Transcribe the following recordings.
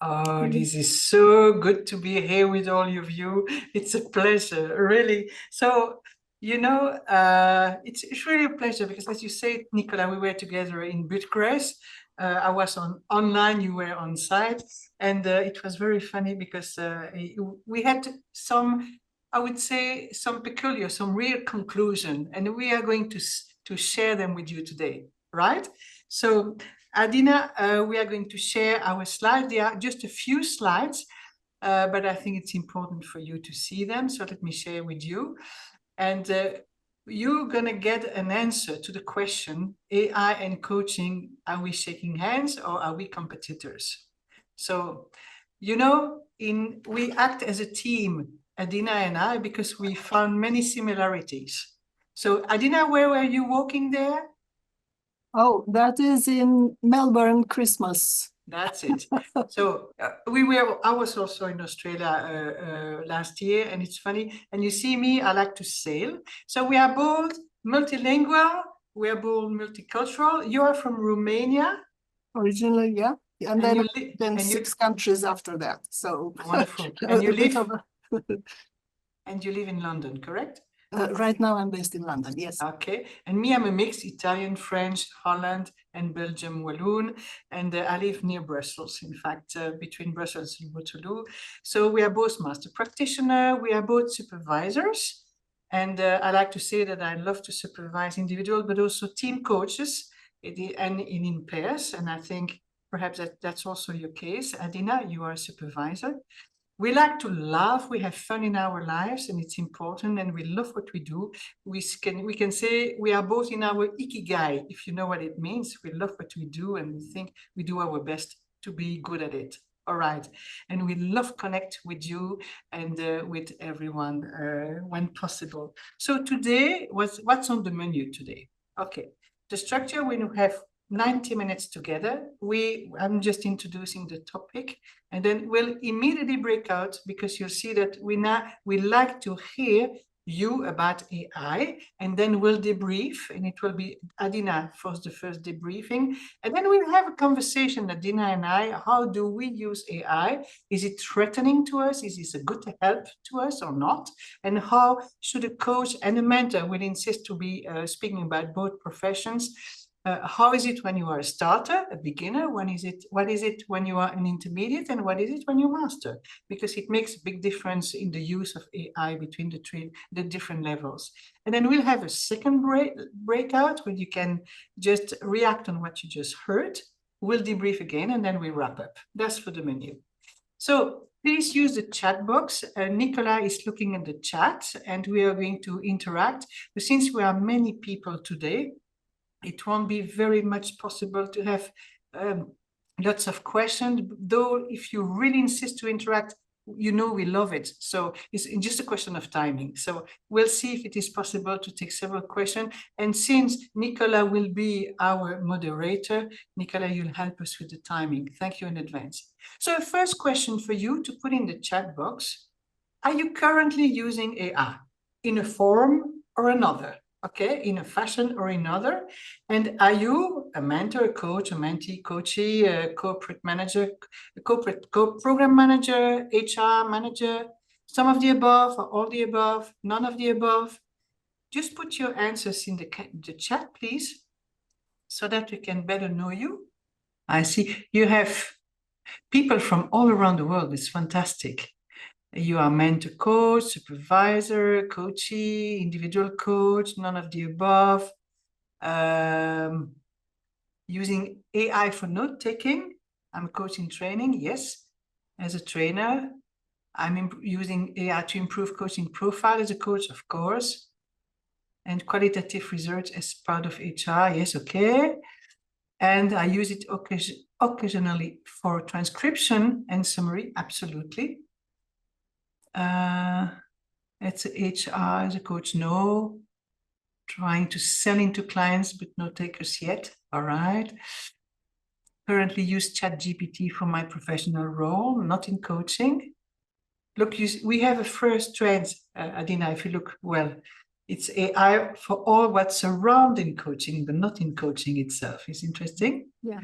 Oh, this is so good to be here with all of you. It's a pleasure, really. So, it's really a pleasure because, as you said, Nicola, we were together in Bucharest. I was online, you were on site, and it was very funny because we had some, I would say, some peculiar, some real conclusion, and we are going to share them with you today, right? So, Adina, we are going to share our slides. There are just a few slides, but I think it's important for you to see them. So let me share with you. And you're going to get an answer to the question, AI and coaching, are we shaking hands or are we competitors? So, we act as a team, Adina and I, because we found many similarities. So, Adina, where were you walking there? Oh, that is in Melbourne, Christmas. That's it. So I was also in Australia last year, and it's funny. And you see me, I like to sail. So we are both multilingual. We are both multicultural. You are from Romania. Originally, yeah. And then 6 countries after that. So wonderful. And you live and you live in London, correct? Right now I'm based in London, yes. Okay. And me, I'm a mix, Italian, French, Holland, and Belgium, Walloon. And I live near Brussels, in fact, between Brussels and Waterloo. So we are both master practitioner. We are both supervisors. And I like to say that I love to supervise individual, but also team coaches and in pairs. And I think perhaps that's also your case. Adina, you are a supervisor. We like to laugh, we have fun in our lives, and it's important, and we love what we do. We can say we are both in our ikigai, if you know what it means. We love what we do, and we think we do our best to be good at it. All right. And we love connect with you and with everyone when possible. So today, what's on the menu today? Okay. The structure, we have 90 minutes together. I'm just introducing the topic, and then we'll immediately break out because you'll see that we like to hear you about AI, and then we'll debrief, and it will be Adina for the first debriefing, and then we'll have a conversation, Adina and I. How do we use AI? Is it threatening to us? Is this a good help to us or not? And how should a coach and a mentor, will insist to be speaking about both professions, how is it when you are a starter, a beginner? What is it when you are an intermediate, and what is it when you master? Because it makes a big difference in the use of AI between the different levels. And then we'll have a second breakout where you can just react on what you just heard. We'll debrief again, and then we wrap up. That's for the menu. So please use the chat box. Nicola is looking at the chat, and we are going to interact. But since we are many people today, it won't be very much possible to have lots of questions, though if you really insist to interact, we love it. So it's just a question of timing. So we'll see if it is possible to take several questions. And since Nicola will be our moderator, Nicola, you'll help us with the timing. Thank you in advance. So a first question for you to put in the chat box: are you currently using AI in a form or another? Okay, in a fashion or another? And are you a mentor, a coach, a mentee, coachee, a corporate manager, a corporate program manager, HR manager, some of the above, or all the above, none of the above? Just put your answers in the chat, please, so that we can better know you. I see you have people from all around the world. It's fantastic. You are mentor, coach, supervisor, coachee, individual coach, none of the above. Using AI for note-taking. I'm coaching training, yes. As a trainer, I'm using AI to improve coaching profile as a coach, of course. And qualitative research as part of HR, yes, okay. And I use it occasionally for transcription and summary, absolutely. It's HR as a coach, no. Trying to sell into clients, but no takers yet. All right. Currently use ChatGPT for my professional role, not in coaching. Look, we have a first trend, Adina, if you look well. It's AI for all what's surrounding coaching, but not in coaching itself. It's interesting. Yeah.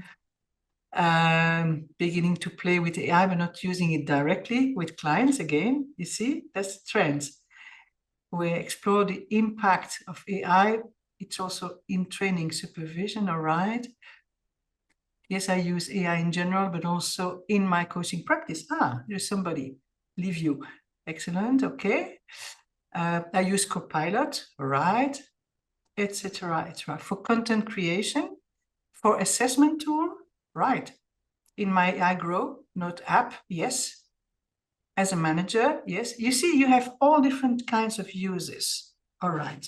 beginning to play with AI, but not using it directly with clients again. You see, that's trends. We explore the impact of AI. It's also in training supervision, all right? Yes, I use AI in general, but also in my coaching practice. There's somebody, leave you. Excellent, okay. I use Copilot, all right, etc., etc. For content creation, for assessment tool, right. In my AI Grow Note app, yes. As a manager, yes. You see, you have all different kinds of uses, all right.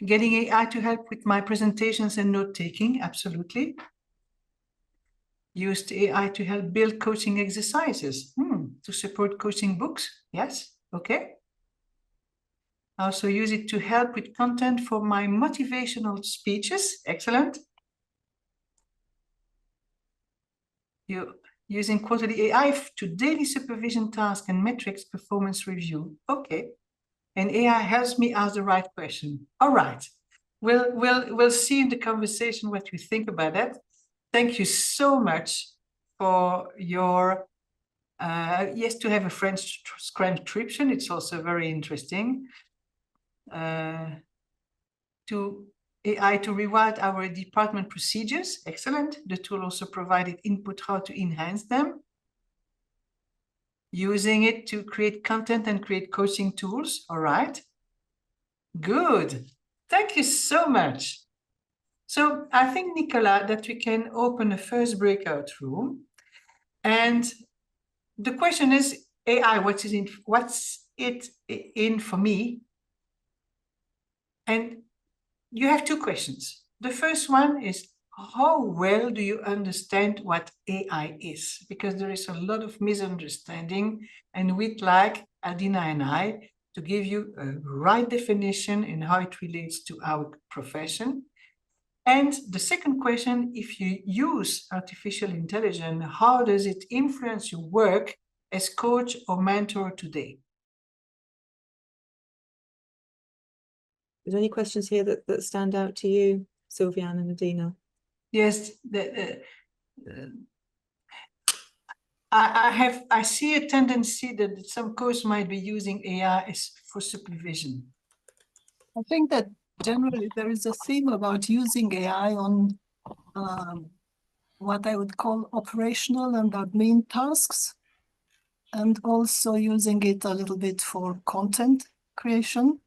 Getting AI to help with my presentations and note-taking, absolutely. Used AI to help build coaching exercises, to support coaching books, yes, okay. I also use it to help with content for my motivational speeches, excellent. You're using quarterly AI to daily supervision tasks and metrics performance review, okay. And AI helps me ask the right question, all right. We'll see in the conversation what you think about that. Thank you so much for your, yes, to have a French transcription. It's also very interesting. To AI to rewrite our department procedures. Excellent. The tool also provided input how to enhance them. Using it to create content and create coaching tools. All right. Good. Thank you so much. So I think, Nicola, that we can open a first breakout room. And the question is, AI, what's it in for me? And you have two questions. The first one is, how well do you understand what AI is? Because there is a lot of misunderstanding, and we'd like, Adina and I, to give you a right definition and how it relates to our profession. And the second question, if you use artificial intelligence, how does it influence your work as coach or mentor today? Are there any questions here that stand out to you, Sylviane and Adina? Yes, I see a tendency that some coaches might be using AI as for supervision. I think that generally there is a theme about using AI on what I would call operational and admin tasks, and also using it a little bit for content creation.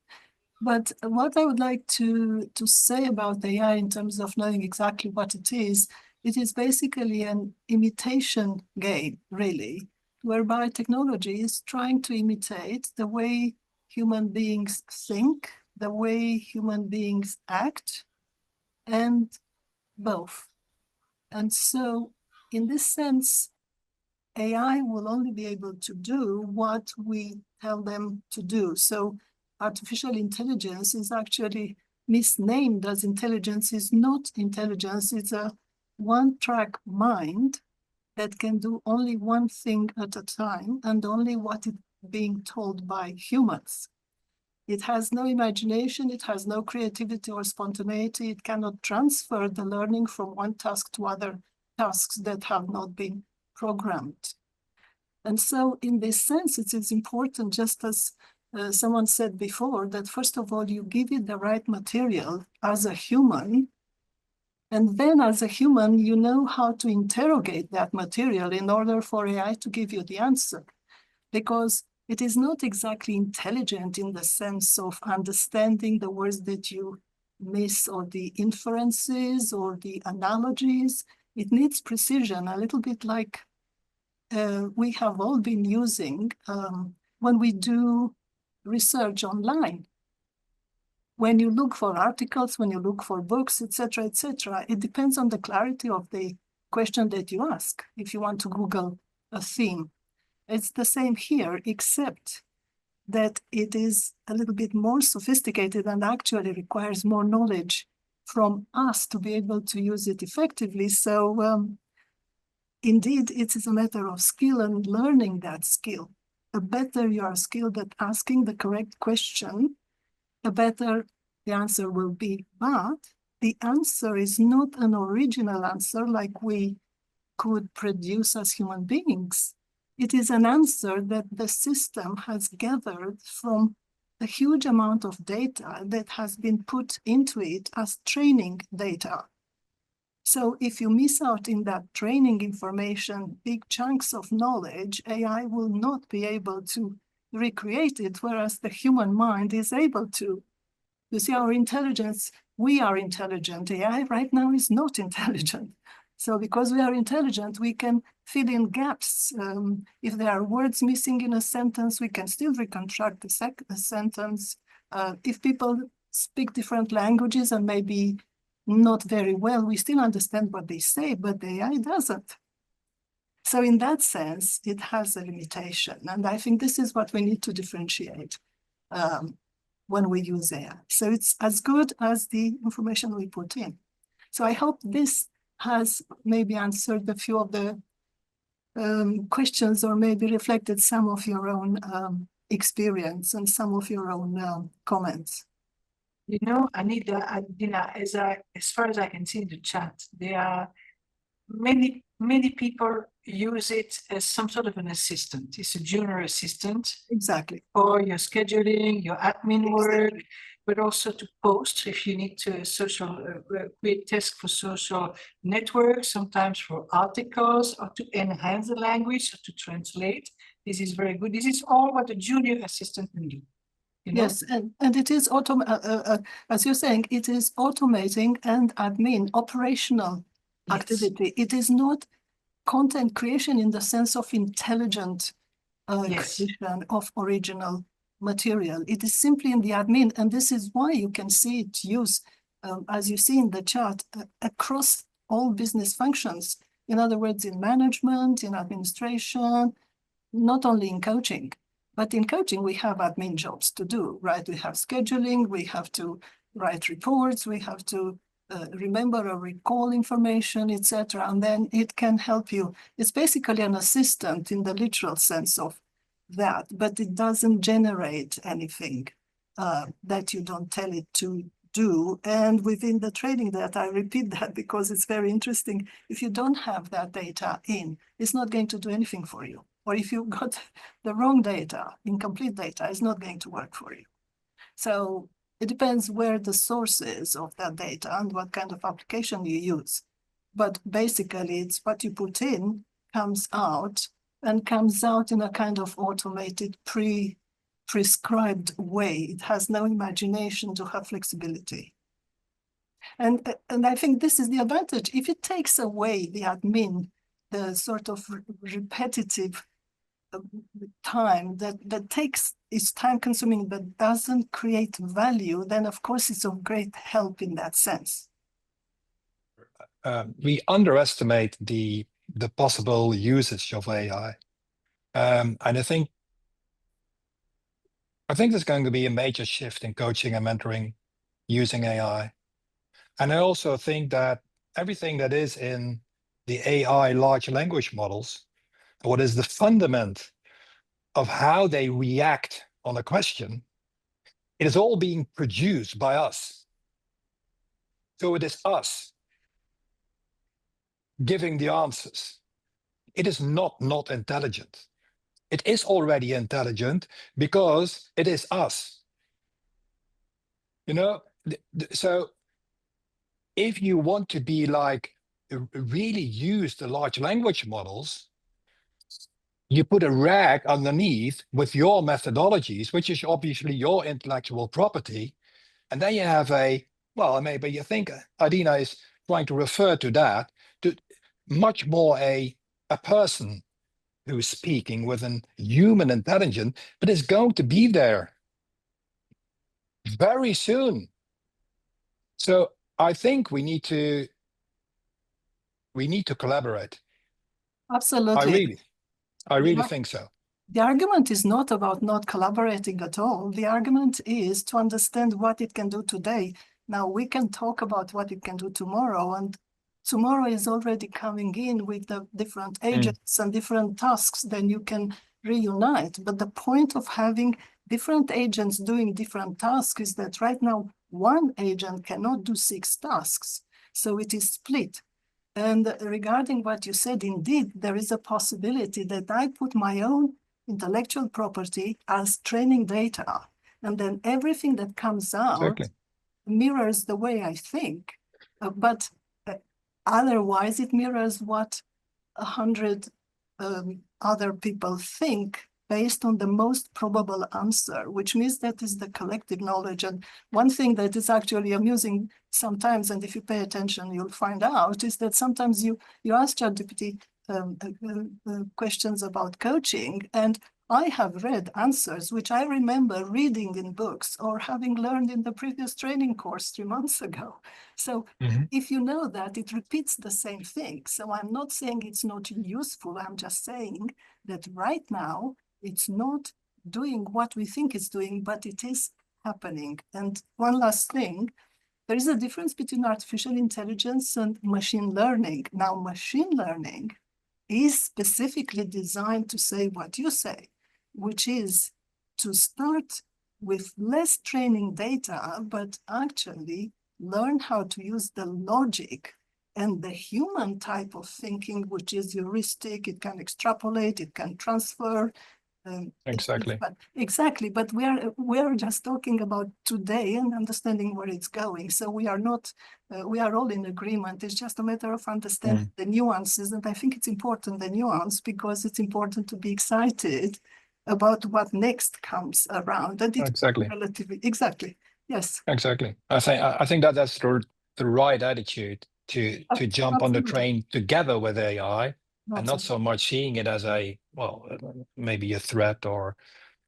But what I would like to say about AI in terms of knowing exactly what it is basically an imitation game, really, whereby technology is trying to imitate the way human beings think, the way human beings act, and both. And so in this sense, AI will only be able to do what we tell them to do. So artificial intelligence is actually misnamed as intelligence. Is not intelligence. It's a one-track mind that can do only one thing at a time and only what is being told by humans. It has no imagination, it has no creativity or spontaneity. It cannot transfer the learning from one task to other tasks that have not been programmed. And so in this sense, it is important, just as someone said before, that first of all, you give it the right material as a human, and then as a human, you know how to interrogate that material in order for AI to give you the answer. Because it is not exactly intelligent in the sense of understanding the words that you miss or the inferences or the analogies. It needs precision, a little bit like we have all been using when we do research online. When you look for articles, when you look for books, etc., it depends on the clarity of the question that you ask. If you want to Google a theme, it's the same here, except that it is a little bit more sophisticated and actually requires more knowledge from us to be able to use it effectively. So indeed, it is a matter of skill and learning that skill. The better you are skilled at asking the correct question, the better the answer will be. But the answer is not an original answer like we could produce as human beings. It is an answer that the system has gathered from a huge amount of data that has been put into it as training data. So if you miss out in that training information, big chunks of knowledge, AI will not be able to recreate it, whereas the human mind is able to. You see, our intelligence, we are intelligent. AI right now is not intelligent. So because we are intelligent, we can fill in gaps. If there are words missing in a sentence, we can still reconstruct the sentence. If people speak different languages and maybe not very well, we still understand what they say, but the AI doesn't. So in that sense, it has a limitation. And I think this is what we need to differentiate when we use AI. So it's as good as the information we put in. So I hope this has maybe answered a few of the questions, or maybe reflected some of your own experience and some of your own comments. You know, Adina, as far as I can see in the chat, there are many people use it as some sort of an assistant. It's a junior assistant. Exactly. For your scheduling, your admin work, but also to post if you need to create tasks for social networks, sometimes for articles, or to enhance the language, or to translate. This is very good. This is all what a junior assistant can do. You know? Yes, and it is as you're saying, it is automating and admin, operational activity. It is not content creation in the sense of intelligent creation of original material. It is simply in the admin, and this is why you can see it used, as you see in the chart, across all business functions. In other words, in management, in administration, not only in coaching. But in coaching, we have admin jobs to do, right? We have scheduling, we have to write reports, we have to remember or recall information, etc. And then it can help you. It's basically an assistant in the literal sense of that, but it doesn't generate anything that you don't tell it to do. And within the training data, I repeat that because it's very interesting. If you don't have that data in, it's not going to do anything for you. Or if you got the wrong data, incomplete data, it's not going to work for you. So it depends where the source is of that data and what kind of application you use. But basically, it's what you put in comes out, and comes out in a kind of automated, prescribed way. It has no imagination to have flexibility. And I think this is the advantage. If it takes away the admin, the sort of repetitive time that takes, is time consuming, but doesn't create value, then of course it's of great help in that sense. We underestimate the possible usage of AI. And I think there's going to be a major shift in coaching and mentoring using AI. And I also think that everything that is in the AI large language models, what is the fundament of how they react on a question, it is all being produced by us. So it is us giving the answers. It is not intelligent. It is already intelligent because it is us. You know, so if you want to be like, really use the large language models, you put a rag underneath with your methodologies, which is obviously your intellectual property. And then you have maybe you think Adina is trying to refer to that, to much more a person who is speaking with a human intelligence, but is going to be there very soon. So I think we need to collaborate. Absolutely. I really think so. The argument is not about not collaborating at all. The argument is to understand what it can do today. Now we can talk about what it can do tomorrow, and tomorrow is already coming in with the different agents and different tasks, then you can reunite. But the point of having different agents doing different tasks is that right now, one agent cannot do 6 tasks. So it is split. And regarding what you said, indeed, there is a possibility that I put my own intellectual property as training data, and then everything that comes out Exactly. mirrors the way I think, but otherwise it mirrors what 100 other people think based on the most probable answer, which means that is the collective knowledge. And one thing that is actually amusing sometimes, and if you pay attention, you'll find out, is that sometimes you ask ChatGPT questions about coaching, and I have read answers which I remember reading in books or having learned in the previous training course 3 months ago. So if you know that, it repeats the same thing. So I'm not saying it's not useful. I'm just saying that right now, it's not doing what we think it's doing, but it is happening. And one last thing, there is a difference between artificial intelligence and machine learning. Now, machine learning is specifically designed to say what you say, which is to start with less training data, but actually learn how to use the logic and the human type of thinking, which is heuristic. It can extrapolate, it can transfer. Exactly. Exactly, but we are just talking about today and understanding where it's going. So we are not, we are all in agreement. It's just a matter of understanding the nuances, and I think it's important, the nuance, because it's important to be excited about what next comes around. And it's Exactly. relatively, exactly, yes. Exactly. I think that that's the right attitude to jump on the Absolutely. train together with AI, and not Absolutely. so much seeing it as a, well, maybe a threat or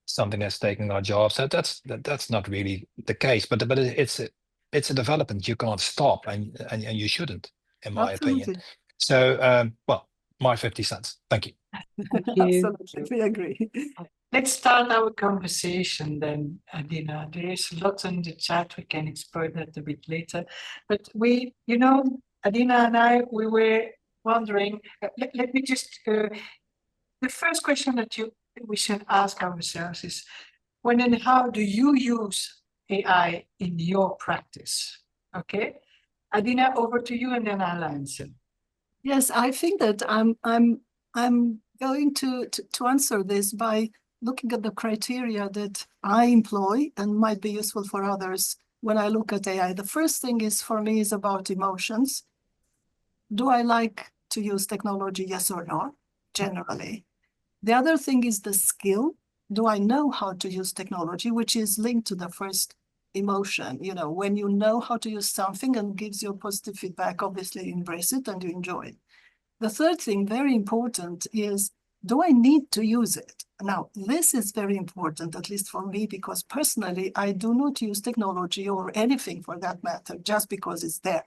something that's taking our jobs. That's not really the case. But it's a development you can't stop, and you shouldn't, in my opinion. Absolutely. So well, my 50 cents. Thank you. Thank you. Absolutely, we agree. Let's start our conversation then, Adina. There is a lot in the chat. We can explore that a bit later. But we, you know, Adina and I, we were wondering, let me just, the first question that we should ask ourselves is, when and how do you use AI in your practice? Okay, Adina, over to you, and then I'll answer. Yes, I think that I'm going to answer this by looking at the criteria that I employ and might be useful for others when I look at AI. The first thing is, for me, is about emotions. Do I like to use technology, yes or no, generally? The other thing is the skill. Do I know how to use technology, which is linked to the first emotion? You know, when you know how to use something and gives you positive feedback, obviously you embrace it and you enjoy it. The third thing, very important, is, do I need to use it? Now, this is very important, at least for me, because personally, I do not use technology or anything for that matter, just because it's there.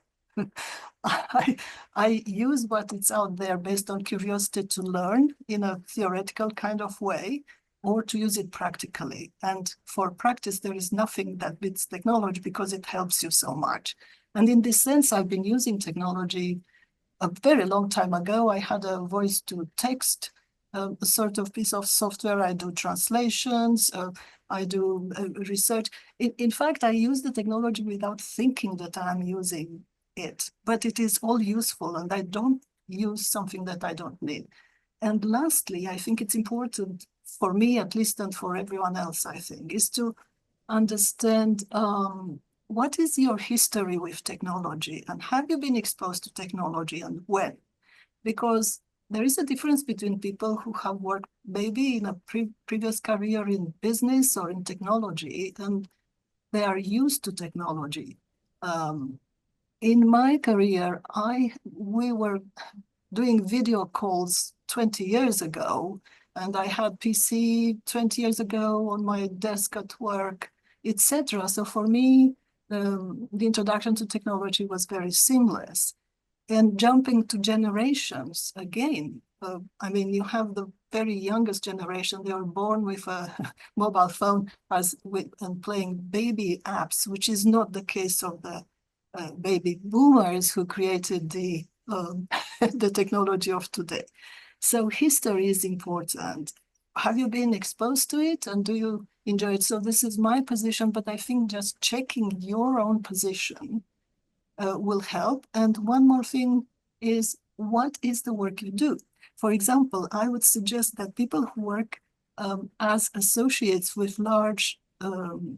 I use what is out there based on curiosity to learn in a theoretical kind of way, or to use it practically. And for practice, there is nothing that beats technology because it helps you so much. And in this sense, I've been using technology a very long time ago. I had a voice to text sort of piece of software. I do translations, I do research. In fact, I use the technology without thinking that I'm using it, but it is all useful, and I don't use something that I don't need. And lastly, I think it's important for me, at least, and for everyone else, I think, is to understand what is your history with technology, and have you been exposed to technology, and when? Because there is a difference between people who have worked maybe in a previous career in business or in technology, and they are used to technology. In my career, we were doing video calls 20 years ago, and I had PC 20 years ago on my desk at work, etc. So for me, the introduction to technology was very seamless. And jumping to generations, again, I mean, you have the very youngest generation, they were born with a mobile phone and playing baby apps, which is not the case of the baby boomers who created the the technology of today. So history is important. Have you been exposed to it, and do you enjoy it? So this is my position, but I think just checking your own position will help. And one more thing is what is the work you do? For example, I would suggest that people who work as associates with large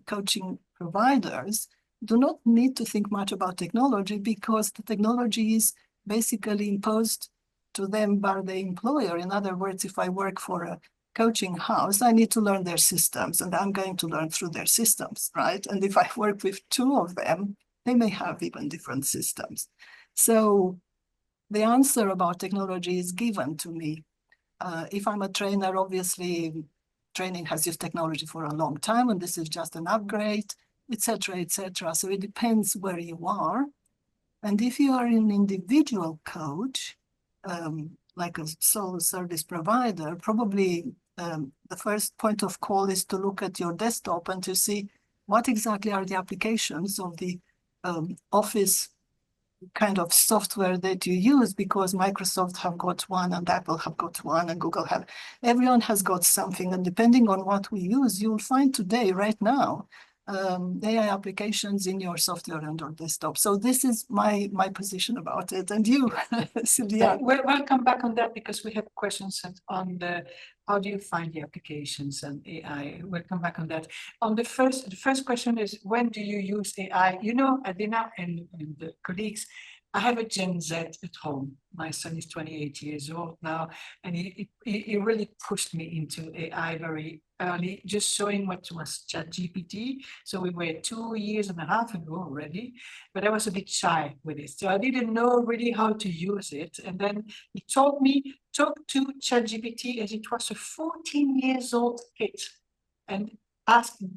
coaching providers do not need to think much about technology, because the technology is basically imposed to them by the employer. In other words, if I work for a coaching house, I need to learn their systems, and I'm going to learn through their systems, right? And if I work with two of them, they may have even different systems. So the answer about technology is given to me. If I'm a trainer, obviously training has used technology for a long time, and this is just an upgrade, etc., etc. So it depends where you are. And if you are an individual coach, like a sole service provider, probably the first point of call is to look at your desktop and to see what exactly are the applications of the Office kind of software that you use, because Microsoft have got one, and Apple have got one, and Google have. Everyone has got something, and depending on what we use, you'll find today, right now, AI applications in your software and your desktop. So this is my position about it. And you, Sylvia? We'll come back on that, because we have questions on the how do you find the applications and AI. We'll come back on that. On the first question is, when do you use AI? You know, Adina and the colleagues, I have a Gen Z at home. My son is 28 years old now, and he really pushed me into AI very early, just showing what was ChatGPT. So we were 2.5 years ago already, but I was a bit shy with it. So I didn't know really how to use it. And then he told me, talk to ChatGPT as it was a 14-year-old kid, and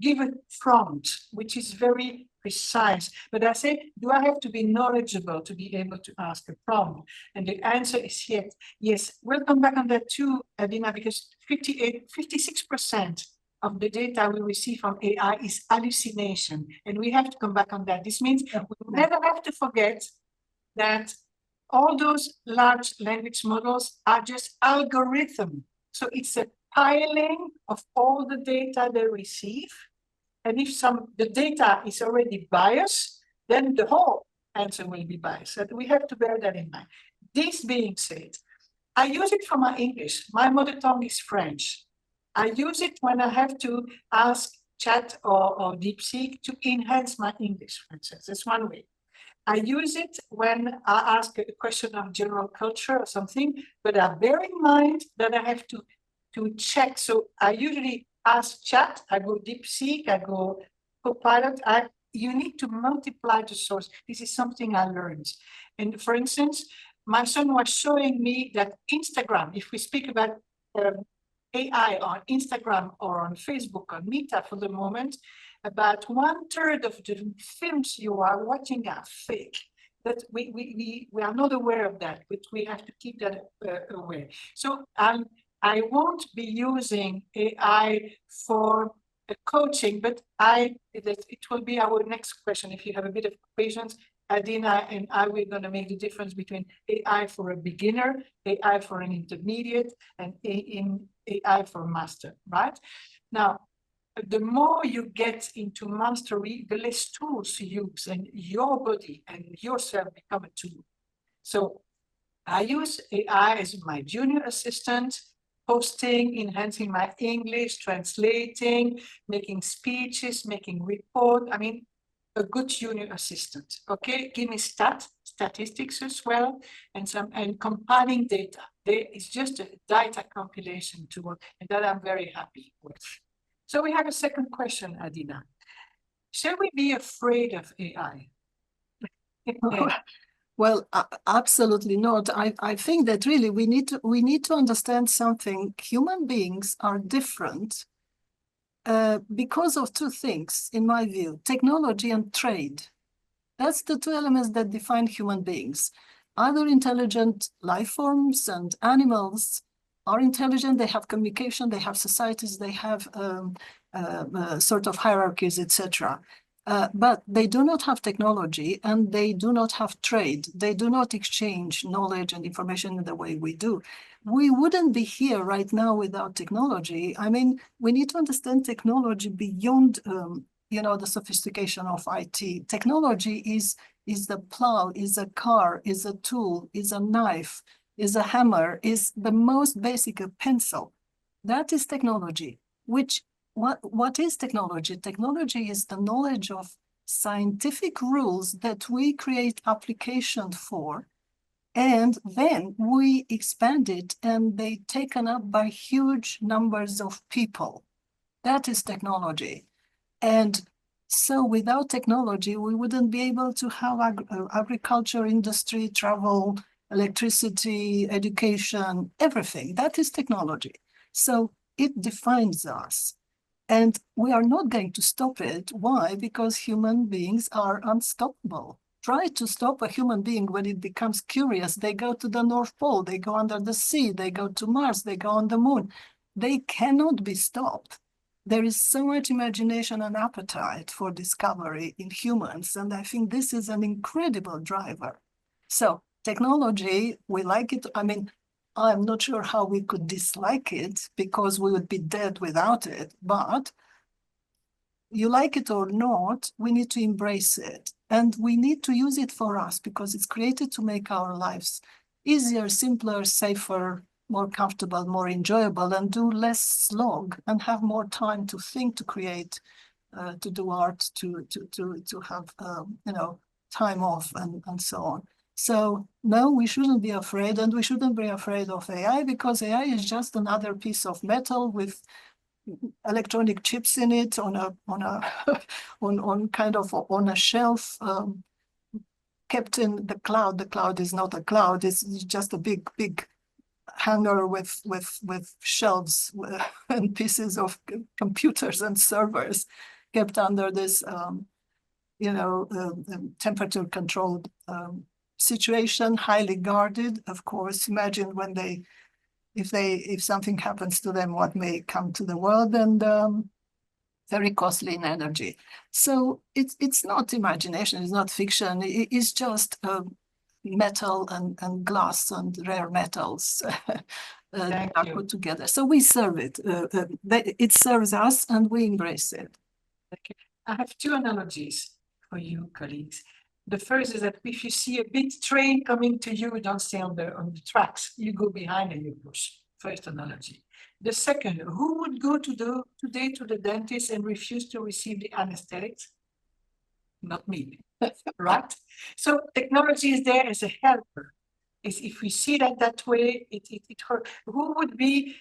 give a prompt, which is very precise. But I said, do I have to be knowledgeable to be able to ask a prompt? And the answer is yes. We'll come back on that too, Adina, because 56% of the data we receive from AI is hallucination. And we have to come back on that. This means we never have to forget that all those large language models are just algorithm. So it's a piling of all the data they receive. And if the data is already biased, then the whole answer will be biased. And we have to bear that in mind. This being said, I use it for my English. My mother tongue is French. I use it when I have to ask Chat or DeepSeek to enhance my English, for instance. That's one way. I use it when I ask a question of general culture or something, but I bear in mind that I have to check. So I usually ask Chat, I go DeepSeek, I go Copilot. You need to multiply the source. This is something I learned. And for instance, my son was showing me that Instagram, if we speak about AI on Instagram or on Facebook or Meta for the moment, about 1/3 of the films you are watching are fake. That we are not aware of that, but we have to keep that aware. So I won't be using AI for coaching, but it will be our next question. If you have a bit of patience, Adina and I, we're going to make the difference between AI for a beginner, AI for an intermediate, and AI for master, right? Now, the more you get into mastery, the less tools you use, and your body and yourself become a tool. So I use AI as my junior assistant, hosting, enhancing my English, translating, making speeches, making report. I mean, a good junior assistant. Okay, give me statistics as well, and compiling data. It's just a data compilation tool, and that I'm very happy with. So we have a second question, Adina. Shall we be afraid of AI? Well, absolutely not. I think that really we need to understand something. Human beings are different because of two things, in my view: technology and trade. That's the two elements that define human beings. Other intelligent life forms and animals are intelligent. They have communication. They have societies. They have sort of hierarchies, etc. But they do not have technology, and they do not have trade. They do not exchange knowledge and information in the way we do. We wouldn't be here right now without technology. I mean, we need to understand technology beyond you know, the sophistication of IT. Technology is the plow, is a car, is a tool, is a knife, is a hammer, is the most basic, a pencil. That is technology. What is technology? Technology is the knowledge of scientific rules that we create application for, and then we expand it and they taken up by huge numbers of people. That is technology. And so without technology, we wouldn't be able to have agriculture, industry, travel, electricity, education, everything. That is technology. So it defines us. And we are not going to stop it. Why? Because human beings are unstoppable. Try to stop a human being when it becomes curious. They go to the North Pole, they go under the sea, they go to Mars, they go on the moon. They cannot be stopped. There is so much imagination and appetite for discovery in humans. And I think this is an incredible driver. So technology, we like it. I mean, I'm not sure how we could dislike it because we would be dead without it, but you like it or not, we need to embrace it. And we need to use it for us because it's created to make our lives easier, simpler, safer, more comfortable, more enjoyable, and do less slog and have more time to think, to create, to do art, to have, you know, time off and so on. So no, we shouldn't be afraid, and we shouldn't be afraid of AI because AI is just another piece of metal with electronic chips in it on a shelf, kept in the cloud. The cloud is not a cloud; it's just a big hangar with shelves and pieces of computers and servers kept under this, you know, temperature controlled situation, highly guarded. Of course, imagine when if something happens to them, what may come to the world, and very costly in energy. So it's not imagination, it's not fiction. It's just metal and glass and rare metals that are put together. So we serve it. It serves us, and we embrace it. Okay. I have two analogies for you, colleagues. The first is that if you see a big train coming to you, don't stay on the tracks. You go behind and you push. First analogy. The second, who would go today to the dentist and refuse to receive the anesthetics? Not me, right? So technology is there as a helper. If we see that way, it hurts. Who would be,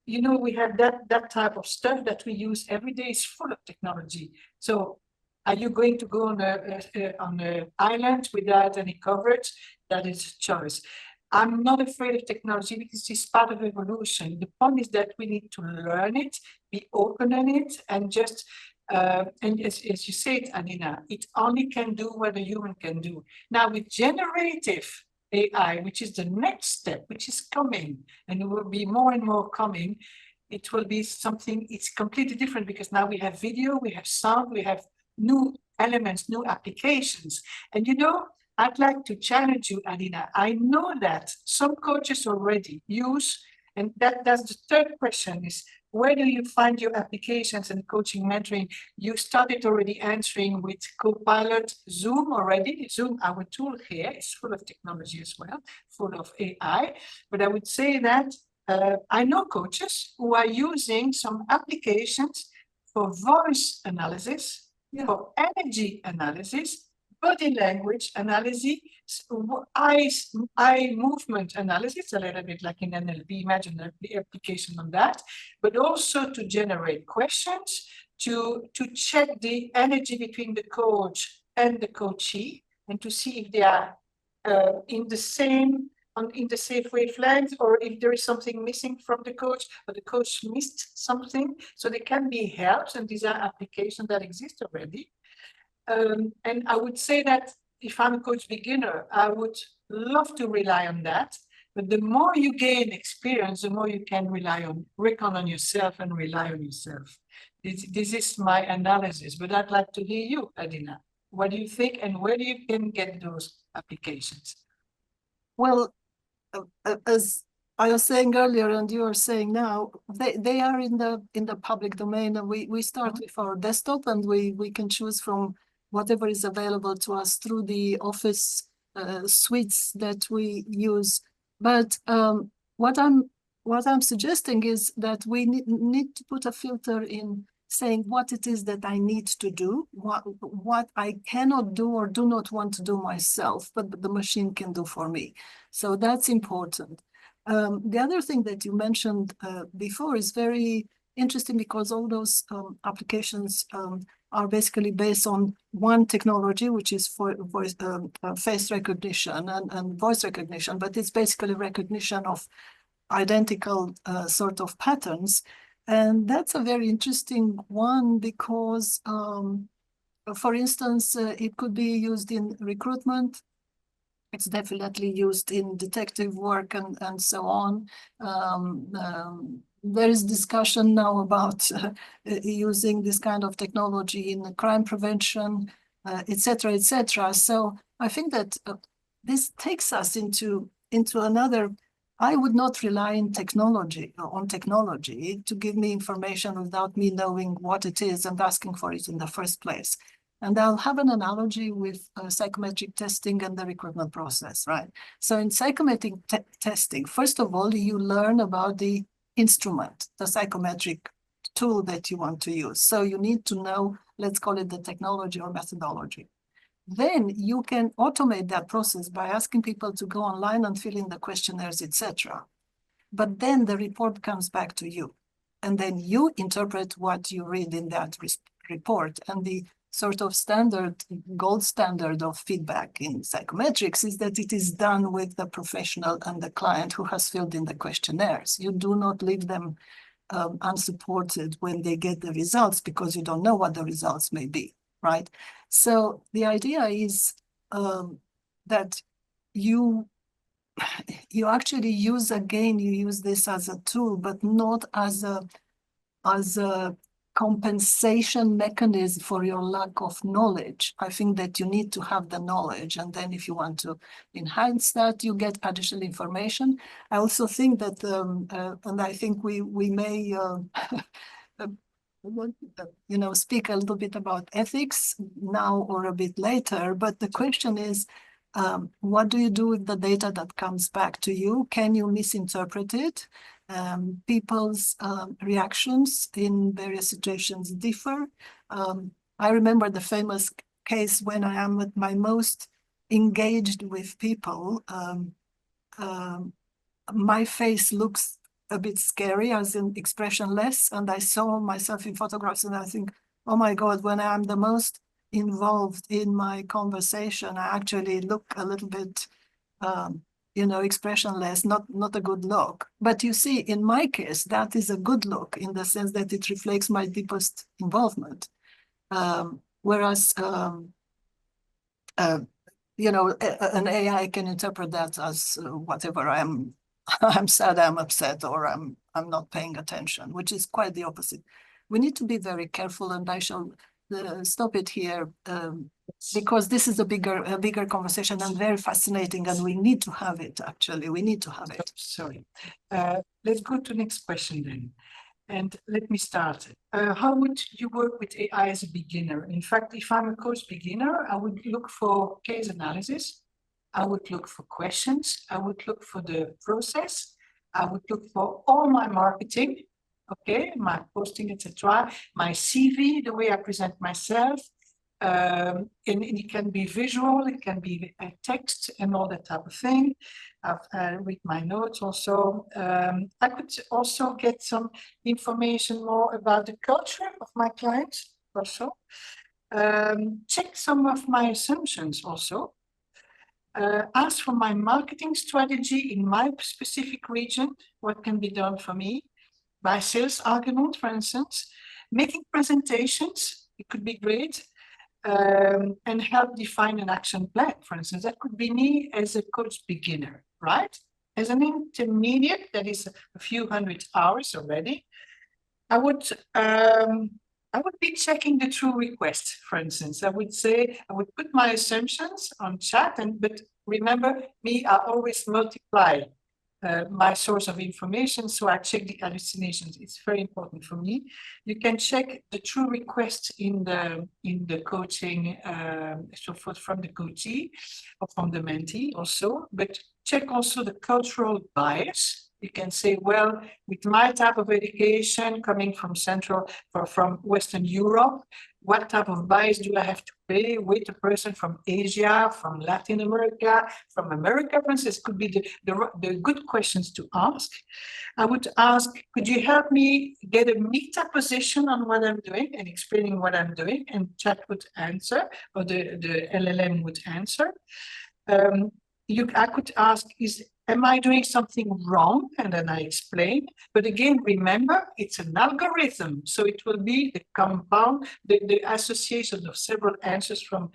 you know, we have that type of stuff that we use every day is full of technology. So are you going to go on an island without any coverage? That is a choice. I'm not afraid of technology because it's part of evolution. The point is that we need to learn it, be open on it, and just, and as you said, Adina, it only can do what a human can do. Now with generative AI, which is the next step, which is coming, and it will be more and more coming, it will be something, it's completely different because now we have video, we have sound, we have new elements, new applications. And you know, I'd like to challenge you, Adina. I know that some coaches already use, and that's the third question is, where do you find your applications and coaching mentoring? You started already answering with Copilot, Zoom already. Zoom, our tool here, is full of technology as well, full of AI. But I would say that I know coaches who are using some applications for voice analysis, for energy analysis, body language analysis, eye movement analysis, a little bit like in NLP, imagine the application on that, but also to generate questions, to check the energy between the coach and the coachee, and to see if they are in the safe wavelength, or if there is something missing from the coach, or the coach missed something. So they can be helps, and these are applications that exist already. And I would say that if I'm a coach beginner, I would love to rely on that. But the more you gain experience, the more you can reckon on yourself and rely on yourself. This is my analysis, but I'd like to hear you, Adina. What do you think, and where do you can get those applications? Well, as I was saying earlier, and you are saying now, they are in the public domain, and we start with our desktop, and we can choose from whatever is available to us through the Office suites that we use. But what I'm suggesting is that we need to put a filter in saying what it is that I need to do, what I cannot do or do not want to do myself, but the machine can do for me. So that's important. The other thing that you mentioned before is very interesting, because all those applications are basically based on one technology, which is for voice, face recognition and voice recognition, but it's basically recognition of identical sort of patterns. And that's a very interesting one because, for instance, it could be used in recruitment. It's definitely used in detective work and so on. There is discussion now about using this kind of technology in crime prevention, et cetera, et cetera. So I think that this takes us into another. I would not rely on technology to give me information without me knowing what it is and asking for it in the first place. And I'll have an analogy with psychometric testing and the recruitment process, right? So in psychometric testing, first of all, you learn about the instrument, the psychometric tool that you want to use. So you need to know, let's call it the technology or methodology. Then you can automate that process by asking people to go online and fill in the questionnaires, etc. But then the report comes back to you. And then you interpret what you read in that report. And the sort of gold standard of feedback in psychometrics is that it is done with the professional and the client who has filled in the questionnaires. You do not leave them unsupported when they get the results, because you don't know what the results may be, right? So the idea is that you actually use this as a tool, but not as a compensation mechanism for your lack of knowledge. I think that you need to have the knowledge, and then if you want to enhance that, you get additional information. I also think that, and I think we may speak a little bit about ethics now or a bit later, but the question is, what do you do with the data that comes back to you? Can you misinterpret it? People's reactions in various situations differ. I remember the famous case when I am at my most engaged with people. My face looks a bit scary, as in expressionless, and I saw myself in photographs and I think, oh my God, when I'm the most involved in my conversation, I actually look a little bit expressionless, not a good look. But you see, in my case, that is a good look in the sense that it reflects my deepest involvement. Whereas, an AI can interpret that as whatever I'm sad, I'm upset, or I'm not paying attention, which is quite the opposite. We need to be very careful, and I shall stop it here. Because this is a bigger conversation and very fascinating, and we need to have it, actually. We need to have it. Sorry. Let's go to the next question then. And let me start. How would you work with AI as a beginner? In fact, if I'm a coach beginner, I would look for case analysis. I would look for questions. I would look for the process. I would look for all my marketing, okay, my posting, etc., my CV, the way I present myself. And it can be visual, it can be text and all that type of thing. I've read my notes also. I could also get some information more about the culture of my clients also. Check some of my assumptions also. Ask for my marketing strategy in my specific region, what can be done for me. My sales argument, for instance. Making presentations, it could be great. And help define an action plan, for instance. That could be me as a coach beginner, right? As an intermediate, that is a few hundred hours already. I would be checking the true request, for instance. I would put my assumptions on chat, but remember me, I always multiply my source of information, so I check the hallucinations. It's very important for me. You can check the true request in the coaching, so from the coachee or from the mentee also, but check also the cultural bias. You can say, well, with my type of education coming from from Western Europe, what type of bias do I have to pay with a person from Asia, from Latin America, from America? For instance, could be the good questions to ask. I would ask, could you help me get a meta position on what I'm doing and explaining what I'm doing? And chat would answer, or the LLM would answer. I could ask, am I doing something wrong? And then I explain. But again, remember, it's an algorithm. So it will be the compound, the association of several answers from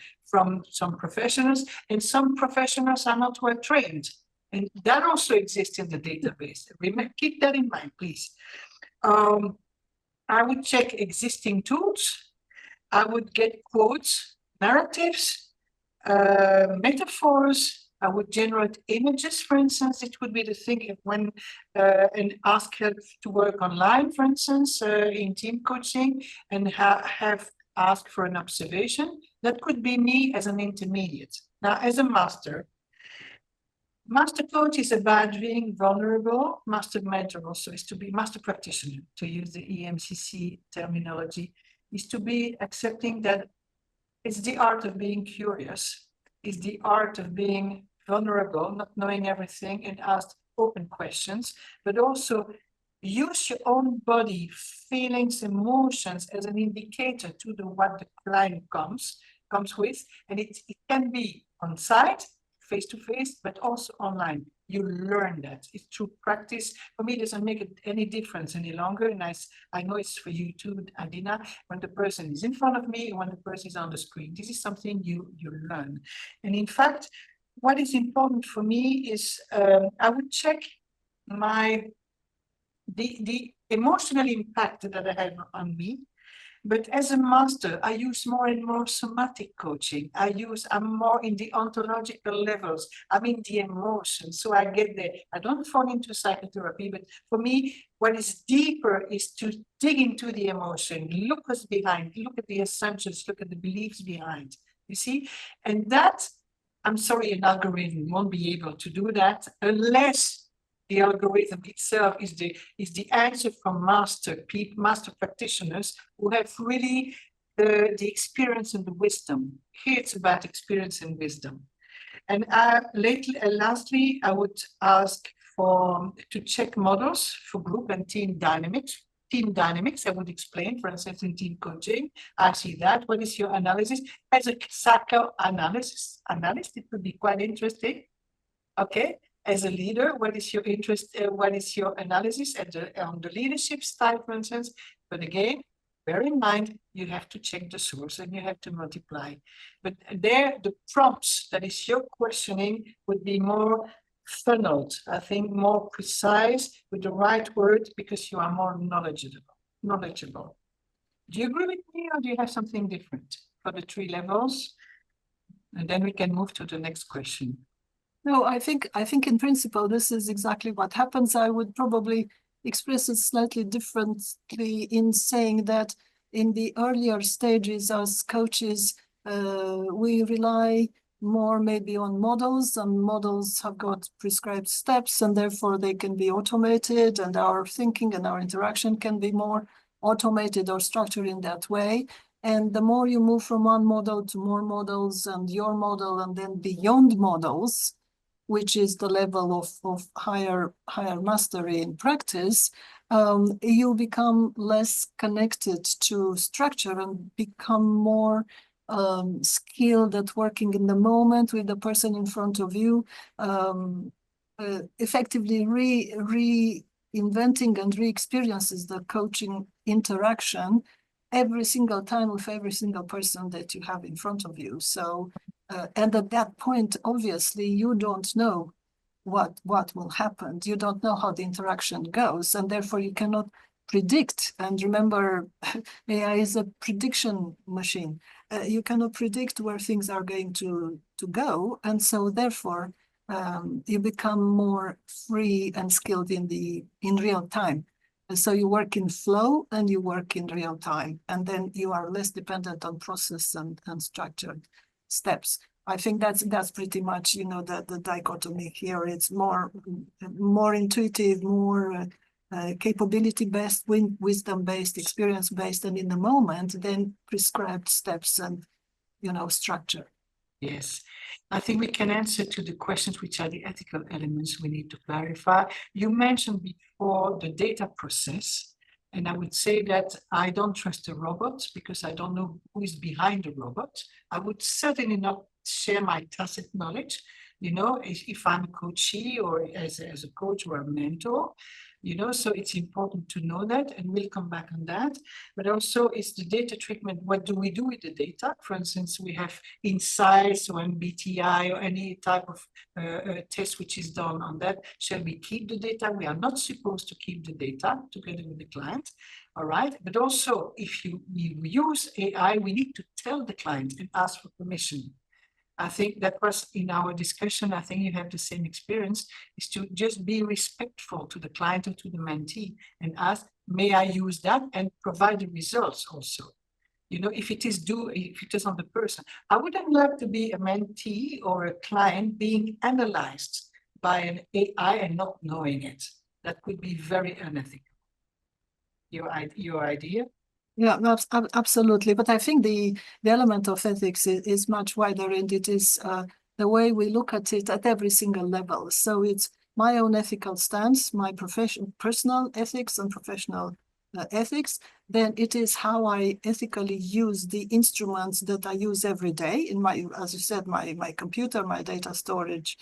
some professionals. And some professionals are not well trained. And that also exists in the database. Remember, keep that in mind, please. I would check existing tools. I would get quotes, narratives, metaphors. I would generate images, for instance. It would be the thing when and ask help to work online, for instance, in team coaching, and have asked for an observation. That could be me as an intermediate. Now, as a master coach is about being vulnerable. Master mentor also is to be master practitioner, to use the EMCC terminology, is to be accepting that it's the art of being curious, it's the art of being vulnerable, not knowing everything, and ask open questions, but also use your own body, feelings, emotions as an indicator to what the client comes with. And it can be on site, face-to-face, but also online. You learn that. It's through practice. For me, it doesn't make any difference any longer. And I know it's for you too, Adina, when the person is in front of me, when the person is on the screen. This is something you learn. And in fact, what is important for me is I would check the emotional impact that I have on me. But as a master, I use more and more somatic coaching. I'm more in the ontological levels. I'm in the emotions. So I get there. I don't fall into psychotherapy, but for me, what is deeper is to dig into the emotion, look what's behind, look at the assumptions, look at the beliefs behind. You see? And that, I'm sorry, an algorithm won't be able to do that unless the algorithm itself is the answer from master practitioners who have really the experience and the wisdom. Here it's about experience and wisdom. And lastly, I would ask to check models for group and team dynamics. Team dynamics, I would explain, for instance, in team coaching. I see that. What is your analysis? As a psychoanalyst, it would be quite interesting. Okay. As a leader, what is your interest? What is your analysis on the leadership style, for instance? But again, bear in mind, you have to check the source and you have to multiply. But there, the prompts, that is your questioning, would be more funneled, I think, more precise with the right word, because you are more knowledgeable. Do you agree with me, or do you have something different for the 3 levels? And then we can move to the next question. No, I think in principle, this is exactly what happens. I would probably express it slightly differently in saying that in the earlier stages as coaches, we rely more maybe on models, and models have got prescribed steps, and therefore they can be automated, and our thinking and our interaction can be more automated or structured in that way. And the more you move from one model to more models and your model, and then beyond models, which is the level of higher mastery in practice, you become less connected to structure and become more skilled at working in the moment with the person in front of you, effectively reinventing and re-experiences the coaching interaction every single time with every single person that you have in front of you. So, and at that point, obviously, you don't know what will happen. You don't know how the interaction goes, and therefore you cannot predict. And remember, AI is a prediction machine. You cannot predict where things are going to go, and so therefore you become more free and skilled in real time. And so you work in flow and you work in real time, and then you are less dependent on process and structured steps. I think that's pretty much, you know, the dichotomy here. It's more intuitive, more capability-based, wisdom-based, experience-based, and in the moment, then prescribed steps and, you know, structure. Yes, I think we can answer to the questions which are the ethical elements we need to clarify. You mentioned before the data process, and I would say that I don't trust the robot because I don't know who is behind the robot. I would certainly not share my tacit knowledge, you know, if I'm a coachee or as a coach or a mentor, you know, so it's important to know that, and we'll come back on that. But also it's the data treatment. What do we do with the data? For instance, we have insights or MBTI or any type of test which is done on that. Shall we keep the data? We are not supposed to keep the data together with the client. All right. But also if we use AI, we need to tell the client and ask for permission. I think that was in our discussion, I think you have the same experience, is to just be respectful to the client or to the mentee and ask, may I use that, and provide the results also. You know, if it is on the person. I wouldn't like to be a mentee or a client being analyzed by an AI and not knowing it. That could be very unethical. Your idea? Yeah, no, absolutely. But I think the element of ethics is much wider, and it is the way we look at it at every single level. So it's my own ethical stance, my personal ethics and professional ethics. Then it is how I ethically use the instruments that I use every day in my, as you said, my computer, my data storage.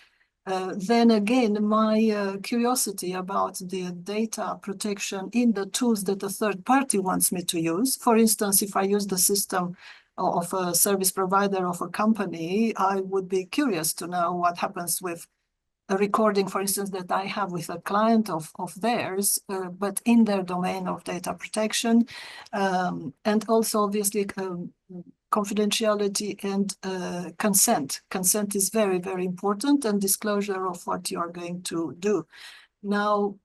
Then again, my curiosity about the data protection in the tools that a third party wants me to use. For instance, if I use the system of a service provider of a company, I would be curious to know what happens with a recording, for instance, that I have with a client of theirs, but in their domain of data protection. And also, obviously, confidentiality and consent. Consent is very, very important, and disclosure of what you are going to do. Now,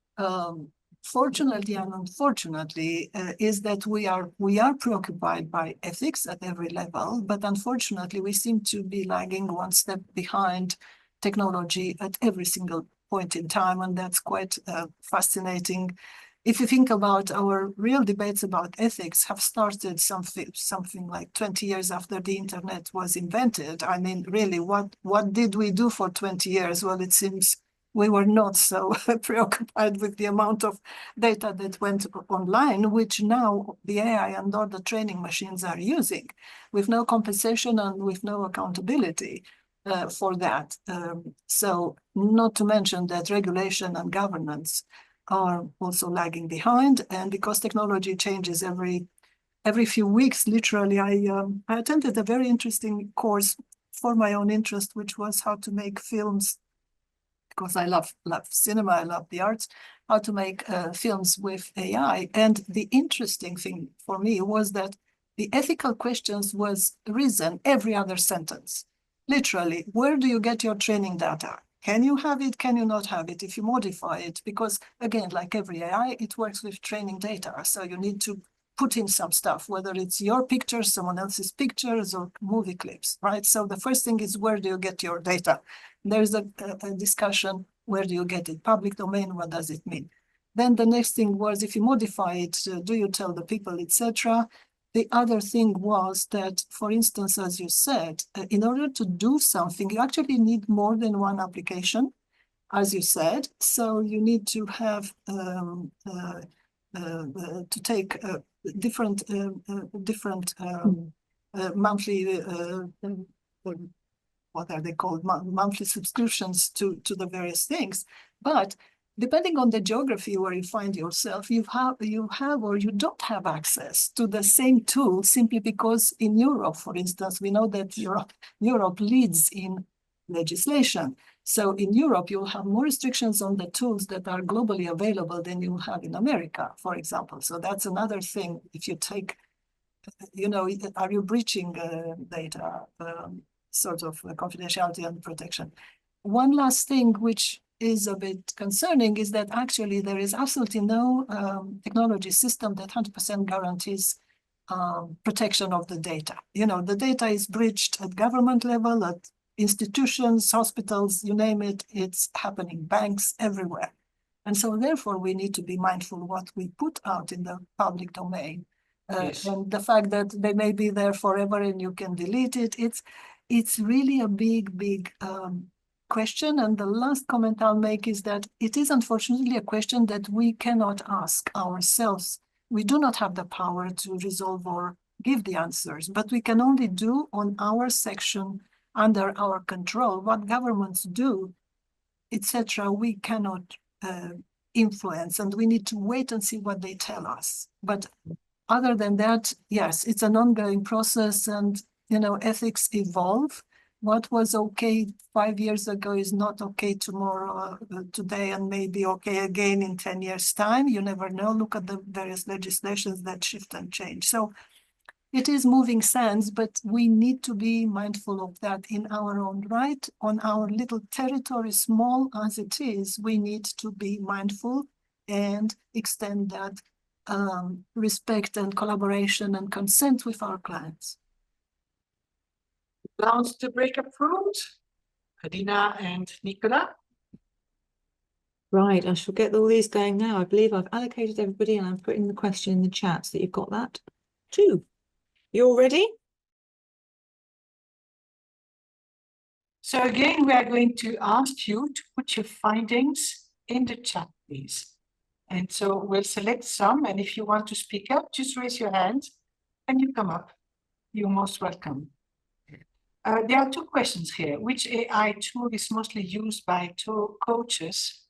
fortunately and unfortunately, is that we are preoccupied by ethics at every level, but unfortunately, we seem to be lagging one step behind technology at every single point in time, and that's quite fascinating. If you think about our real debates about ethics have started something like 20 years after the internet was invented. I mean, really, what did we do for 20 years? Well, it seems we were not so preoccupied with the amount of data that went online, which now the AI and all the training machines are using, with no compensation and with no accountability for that. So not to mention that regulation and governance are also lagging behind, and because technology changes every few weeks, literally, I attended a very interesting course for my own interest, which was how to make films, because I love cinema, I love the arts, how to make films with AI. And the interesting thing for me was that the ethical questions was risen every other sentence. Literally, where do you get your training data? Can you have it? Can you not have it? If you modify it, because again, like every AI, it works with training data. So you need to put in some stuff, whether it's your pictures, someone else's pictures, or movie clips, right? So the first thing is, where do you get your data? There's a discussion, where do you get it? Public domain, what does it mean? Then the next thing was, if you modify it, do you tell the people, etc.? The other thing was that, for instance, as you said, in order to do something, you actually need more than one application, as you said. So you need to have to take different monthly, what are they called, monthly subscriptions to the various things. But depending on the geography where you find yourself, you have or you don't have access to the same tool, simply because in Europe, for instance, we know that Europe leads in legislation. So in Europe, you'll have more restrictions on the tools that are globally available than you have in America, for example. So that's another thing. If you take, you know, are you breaching data, sort of confidentiality and protection? one last thing, which is a bit concerning, is that actually there is absolutely no technology system that 100% guarantees protection of the data. You know, the data is breached at government level, at institutions, hospitals, you name it, it's happening, banks, everywhere. And so therefore we need to be mindful what we put out in the public domain. Yes. And the fact that they may be there forever and you can delete it, it's really a big question. And the last comment I'll make is that it is unfortunately a question that we cannot ask ourselves. We do not have the power to resolve or give the answers, but we can only do on our section under our control. What governments do, etc., we cannot influence, and we need to wait and see what they tell us. But other than that, yes, it's an ongoing process, and you know, ethics evolve. What was okay 5 years ago is not okay tomorrow, today, and maybe okay again in 10 years' time. You never know. Look at the various legislations that shift and change. So it is moving sands, but we need to be mindful of that in our own right. On our little territory, small as it is, we need to be mindful and extend that respect and collaboration and consent with our clients. Plans to break up fruit, Adina and Nicola. Right, I shall get all these going now. I believe I've allocated everybody and I'm putting the question in the chat so that you've got that too. You all ready? So again, we are going to ask you to put your findings in the chat, please. And so we'll select some, and if you want to speak up, just raise your hand and you come up. You're most welcome. There are two questions here. Which AI tool is mostly used by coaches?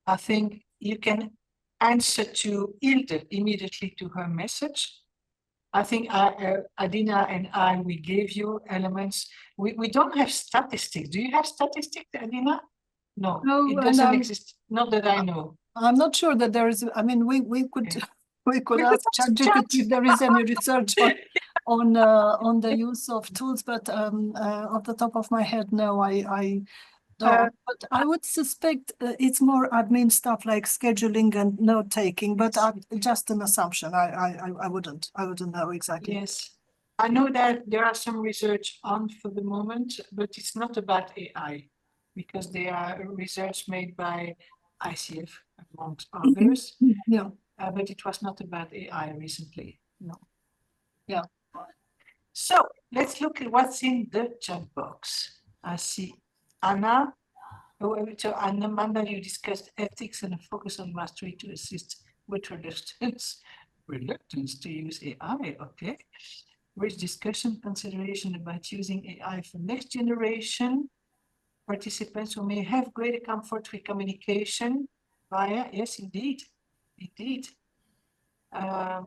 I think you can answer to Hilde immediately to her message. I think Adina and we gave you elements. We don't have statistics. Do you have statistics, Adina? No, No, it doesn't exist. Not that I know. I'm not sure that there is. I mean, we could Yeah. we could We ask could ChatGPT chat. if there is any research on the use of tools, but off the top of my head, no, I don't. But I would suspect it's more admin stuff like scheduling and note taking. But just an assumption. I wouldn't know exactly. Yes, I know that there are some research on for the moment, but it's not about AI because they are research made by ICF amongst others. Yeah. But it was not about AI recently. No. Yeah. So let's look at what's in the chat box. I see Anna. So Anna Manda, you discussed ethics and a focus on mastery to assist with reluctance to use AI. Okay. Rich discussion, consideration about using AI for next generation participants who may have greater comfort with communication via, yes, indeed. I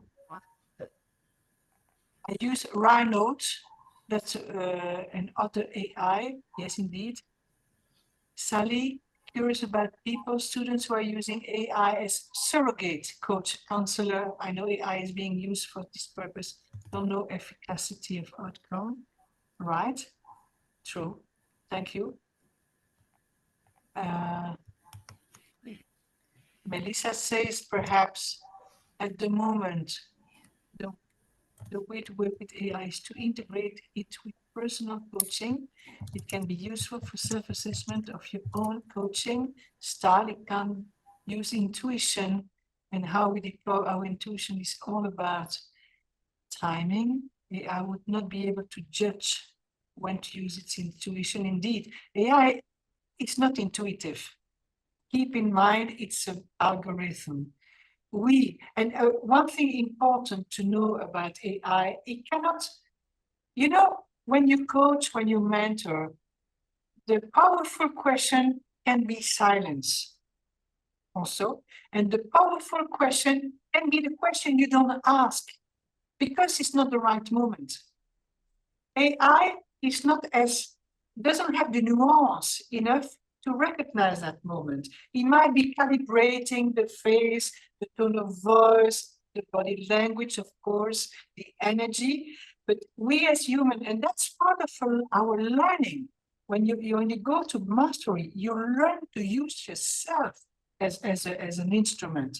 use Rhino, that's an other AI, yes, indeed. Sally, curious about people, students who are using AI as surrogate coach, counselor. I know AI is being used for this purpose. Don't know efficacy of outcome. Right? True. Thank you. Melissa says perhaps at the moment the way to work with AI is to integrate it with personal coaching. It can be useful for self-assessment of your own coaching style. It can use intuition, and how we deploy our intuition is all about timing. AI would not be able to judge when to use its intuition. Indeed, AI is not intuitive. Keep in mind, it's an algorithm. One thing important to know about AI, it cannot, you know, when you coach, when you mentor, the powerful question can be silence also. And the powerful question can be the question you don't ask because it's not the right moment. AI is not doesn't have the nuance enough to recognize that moment. It might be calibrating the face, the tone of voice, the body language, of course, the energy, but we as humans, and that's part of our learning, when you go to mastery, you learn to use yourself as an instrument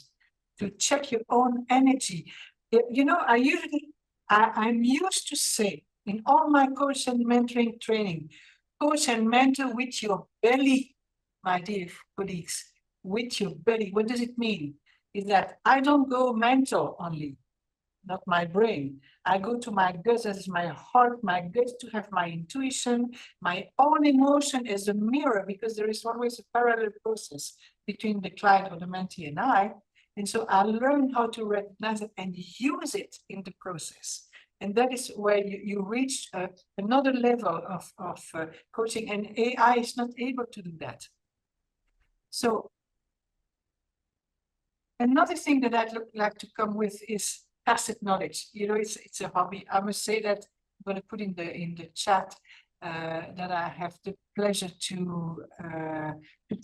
to check your own energy. You know, I'm used to say in all my coach and mentoring training, coach and mentor with your belly, my dear colleagues, with your belly. What does it mean? Is that I don't go mental only, not my brain. I go to my gut, as my heart, my gut, to have my intuition, my own emotion as a mirror, because there is always a parallel process between the client or the mentee and I. And so I learn how to recognize it and use it in the process. And that is where you reach another level of coaching, and AI is not able to do that. So another thing that I'd like to come with is tacit knowledge. You know, it's a hobby. I must say that I'm going to put in the chat that I have the pleasure to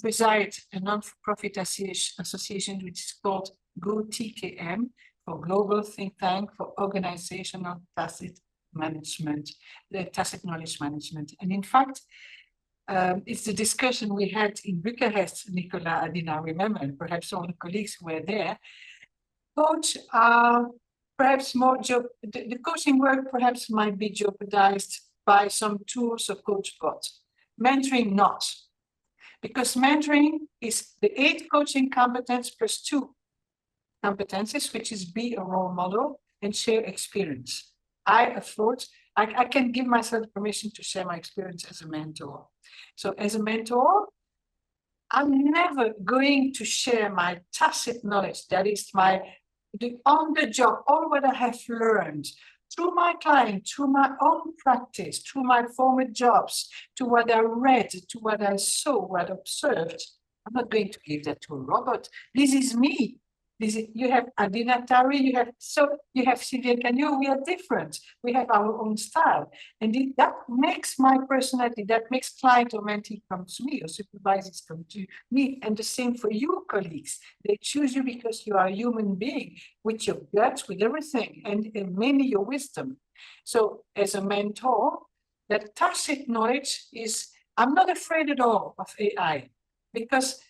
preside a non-profit association which is called GoTKM, for Global Think Tank for Organizational Tacit Management, the Tacit Knowledge Management. And in fact, it's the discussion we had in Bucharest, Nicola, Adina, remember, and perhaps all the colleagues who were there. Coach perhaps more the coaching work perhaps might be jeopardized by some tools of coach bot. Mentoring not, because mentoring is the 8 coaching competence plus 2 competencies, which is be a role model and share experience. I can give myself permission to share my experience as a mentor. So as a mentor, I'm never going to share my tacit knowledge, that is the on the job, all what I have learned through my client, through my own practice, through my former jobs, to what I read, to what I saw, what I observed. I'm not going to give that to a robot. This is me. You have Adina Tarry, you have Sylviane Cannio. We are different. We have our own style. And that makes my personality, that makes client or mentee come to me, or supervisors come to me. And the same for you, colleagues. They choose you because you are a human being with your guts, with everything, and mainly your wisdom. So as a mentor, that tacit knowledge is, I'm not afraid at all of AI, because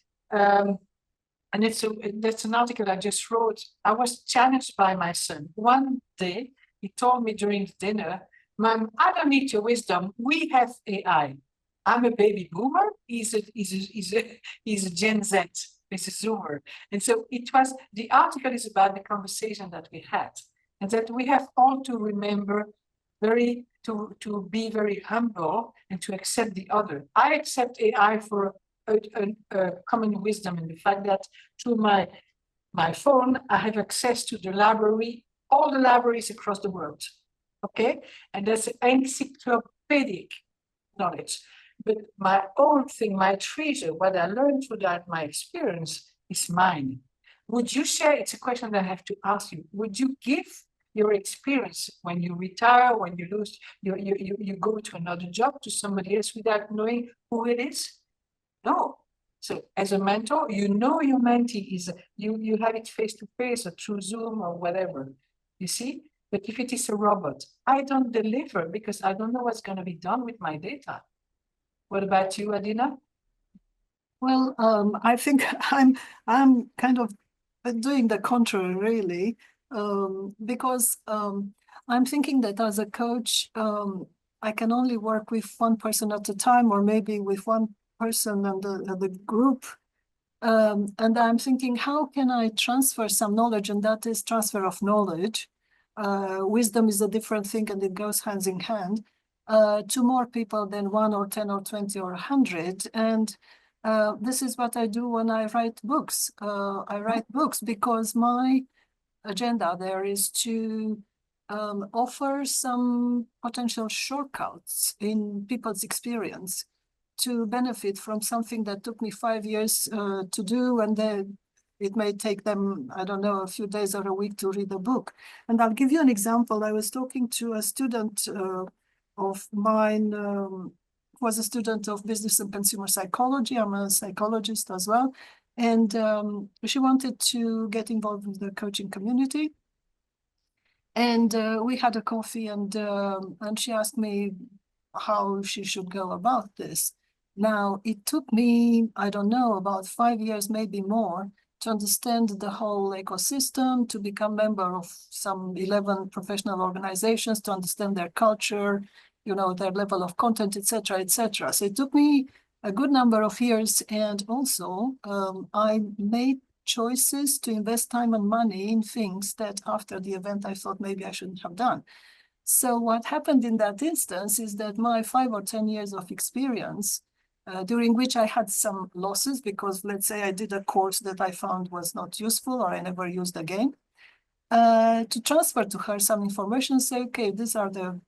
and that's an article I just wrote. I was challenged by my son. One day, he told me during dinner, Mom, I don't need your wisdom. We have AI. I'm a baby boomer. He's a Gen Z. He's a Zoomer. And so the article is about the conversation that we had, and that we have all to remember to be very humble and to accept the other. I accept AI for a common wisdom in the fact that through my phone, I have access to the library, all the libraries across the world, okay? And that's encyclopedic knowledge. But my own thing, my treasure, what I learned through that, my experience, is mine. Would you share, it's a question that I have to ask you, would you give your experience when you retire, when you lose, you go to another job, to somebody else without knowing who it is? No. So as a mentor, you know your mentee is, you have it face to face or through Zoom or whatever, you see? But if it is a robot, I don't deliver because I don't know what's going to be done with my data. What about you, Adina? Well, I think I'm kind of doing the contrary, really, because I'm thinking that as a coach, I can only work with one person at a time, or maybe with one person and the group. And I'm thinking, how can I transfer some knowledge? And that is transfer of knowledge. Wisdom is a different thing, and it goes hands in hand, to more people than 1 or 10 or 20 or 100. And this is what I do when I write books. I write books because my agenda there is to offer some potential shortcuts in people's experience to benefit from something that took me 5 years to do, and then it may take them, I don't know, a few days or a week to read a book. And I'll give you an example. I was talking to a student of mine, who was a student of business and consumer psychology. I'm a psychologist as well. And she wanted to get involved with the coaching community. And we had a coffee, and she asked me, how she should go about this. Now, it took me, I don't know, about 5 years, maybe more, to understand the whole ecosystem, to become member of some 11 professional organizations, to understand their culture, you know, their level of content, etc., etc. So it took me a good number of years, and also I made choices to invest time and money in things that after the event I thought maybe I shouldn't have done. So what happened in that instance is that my 5 or 10 years of experience, during which I had some losses because, let's say, I did a course that I found was not useful or I never used again, to transfer to her some information, say, okay, these are the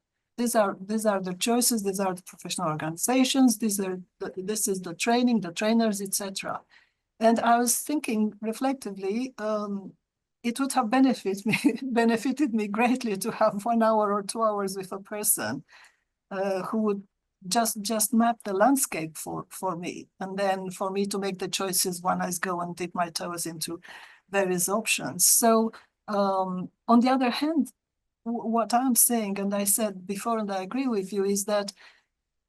choices, these are the professional organizations, this is the training, the trainers, etc. And I was thinking reflectively, it would have benefited me greatly to have 1 hour or 2 hours with a person who would just map the landscape for me, and then for me to make the choices when I go and dip my toes into various options. So on the other hand, what I'm saying, and I said before, and I agree with you, is that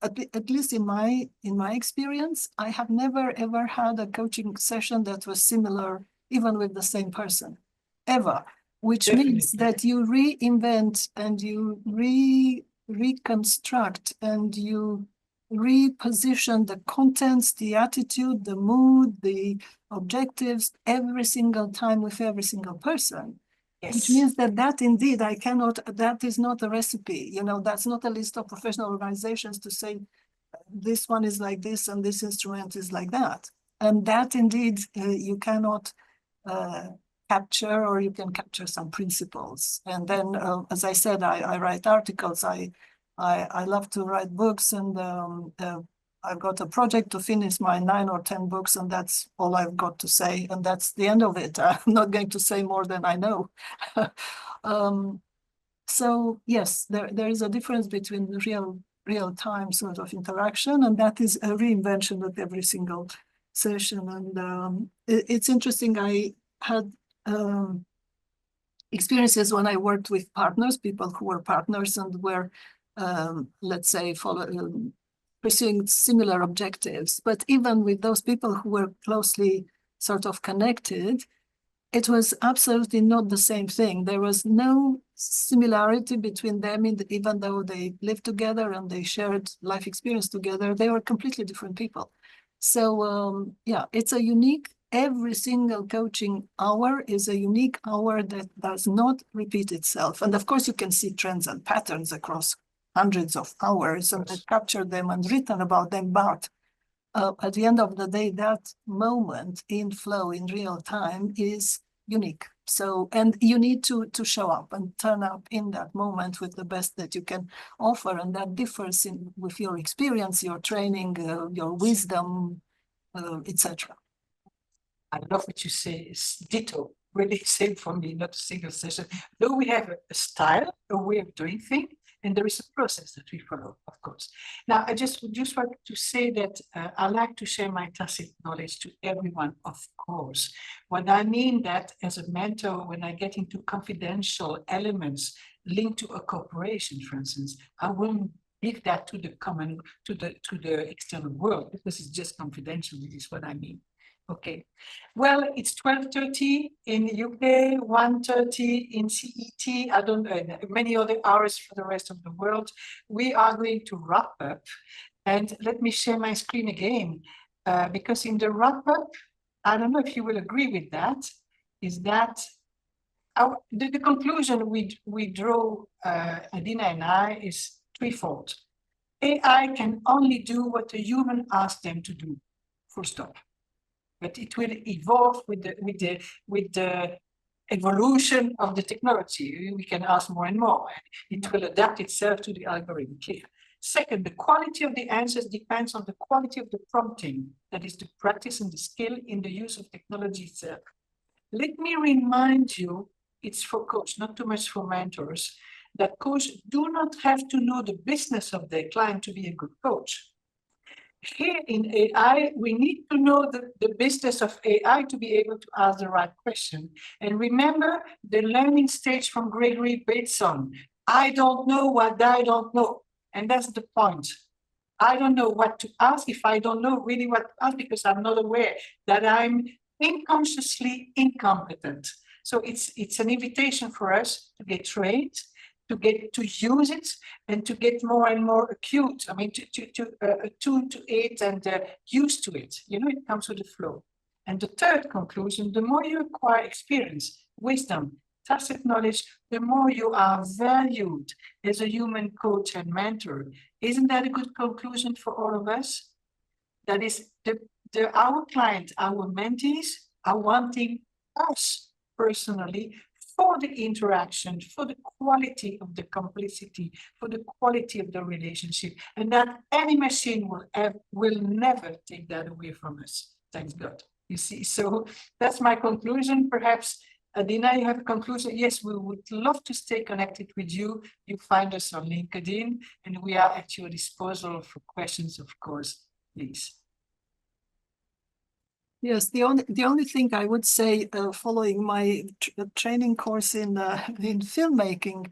at least in my experience, I have never ever had a coaching session that was similar, even with the same person, ever. Which means that you reinvent and you reconstruct and you reposition the contents, the attitude, the mood, the objectives every single time with every single person. Yes. Which means that indeed that is not a recipe, you know, that's not a list of professional organizations to say this one is like this and this instrument is like that. And that indeed you cannot capture, or you can capture some principles. And then, as I said, I write articles, I love to write books, and I've got a project to finish my 9 or 10 books, and that's all I've got to say, and that's the end of it. I'm not going to say more than I know. So yes, there is a difference between the real-time sort of interaction, and that is a reinvention of every single session. And it's interesting, I had experiences when I worked with partners, people who were partners and were, let's say, pursuing similar objectives. But even with those people who were closely sort of connected, it was absolutely not the same thing. There was no similarity between them, even though they lived together and they shared life experience together. They were completely different people. So yeah, it's a unique, every single coaching hour is a unique hour that does not repeat itself. And of course, you can see trends and patterns across hundreds of hours, and I've captured them and written about them, but at the end of the day, that moment in flow in real time is unique. So, and you need to show up and turn up in that moment with the best that you can offer, and that differs with your experience, your training, your wisdom, etc. I love what you say. It's ditto, really same for me, not a single session. Though we have a style, a way of doing things, and there is a process that we follow, of course. Now, I just want to say that I like to share my tacit knowledge to everyone, of course. What I mean that as a mentor, when I get into confidential elements linked to a corporation, for instance, I won't give that to the external world, because it's just confidential. This is what I mean. Okay, well, it's 12:30 in the UK, 1:30 in CET. I don't know, many other hours for the rest of the world. We are going to wrap up, and let me share my screen again, because in the wrap up, I don't know if you will agree with that, is that the conclusion we draw, Adina and I, is threefold. AI can only do what a human asks them to do, full stop. But it will evolve with the evolution of the technology. We can ask more and more. It will adapt itself to the algorithm. Clear. Second, the quality of the answers depends on the quality of the prompting, that is the practice and the skill in the use of technology itself. Let me remind you, it's for coach, not too much for mentors, that coaches do not have to know the business of their client to be a good coach. Here in AI, we need to know the business of AI to be able to ask the right question. And remember the learning stage from Gregory Bateson. I don't know what I don't know. And that's the point. I don't know what to ask if I don't know really what to ask, because I'm not aware that I'm unconsciously incompetent. So it's an invitation for us to get trained, to get to use it, and to get more and more acute. I mean, to attune to it and used to it. You know, it comes with the flow. And the third conclusion: the more you acquire experience, wisdom, tacit knowledge, the more you are valued as a human coach and mentor. Isn't that a good conclusion for all of us? That is, our client, our mentees are wanting us personally for the interaction, for the quality of the complicity, for the quality of the relationship, and that any machine will never take that away from us. Thank God. You see, so that's my conclusion. Perhaps, Adina, you have a conclusion? Yes, we would love to stay connected with you. You find us on LinkedIn, and we are at your disposal for questions, of course, please. Yes, the only thing I would say, following my training course in filmmaking,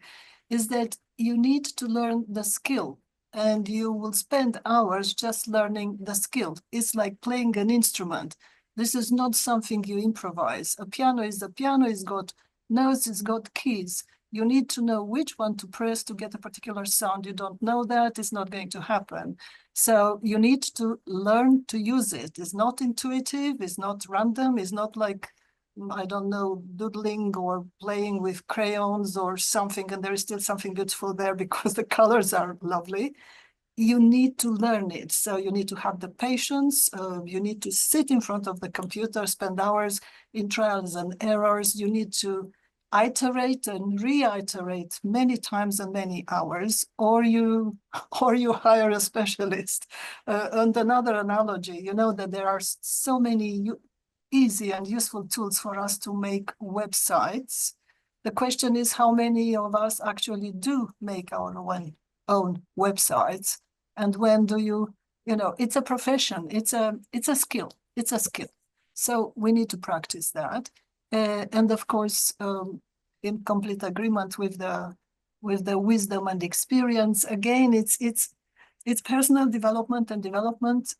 is that you need to learn the skill, and you will spend hours just learning the skill. It's like playing an instrument. This is not something you improvise. A piano is a piano. It's got notes. It's got keys. You need to know which one to press to get a particular sound. You don't know that, it's not going to happen. So you need to learn to use it. It's not intuitive, it's not random, it's not like, I don't know, doodling or playing with crayons or something, and there is still something beautiful there because the colors are lovely. You need to learn it. So you need to have the patience. You need to sit in front of the computer, spend hours in trials and errors. You need to iterate and reiterate many times and many hours, or you hire a specialist. And another analogy, you know that there are so many easy and useful tools for us to make websites. The question is, how many of us actually do make our own websites? And when do you know, it's a profession, it's a skill, it's a skill. So we need to practice that. And of course, in complete agreement with the wisdom and experience. Again, it's personal development and development.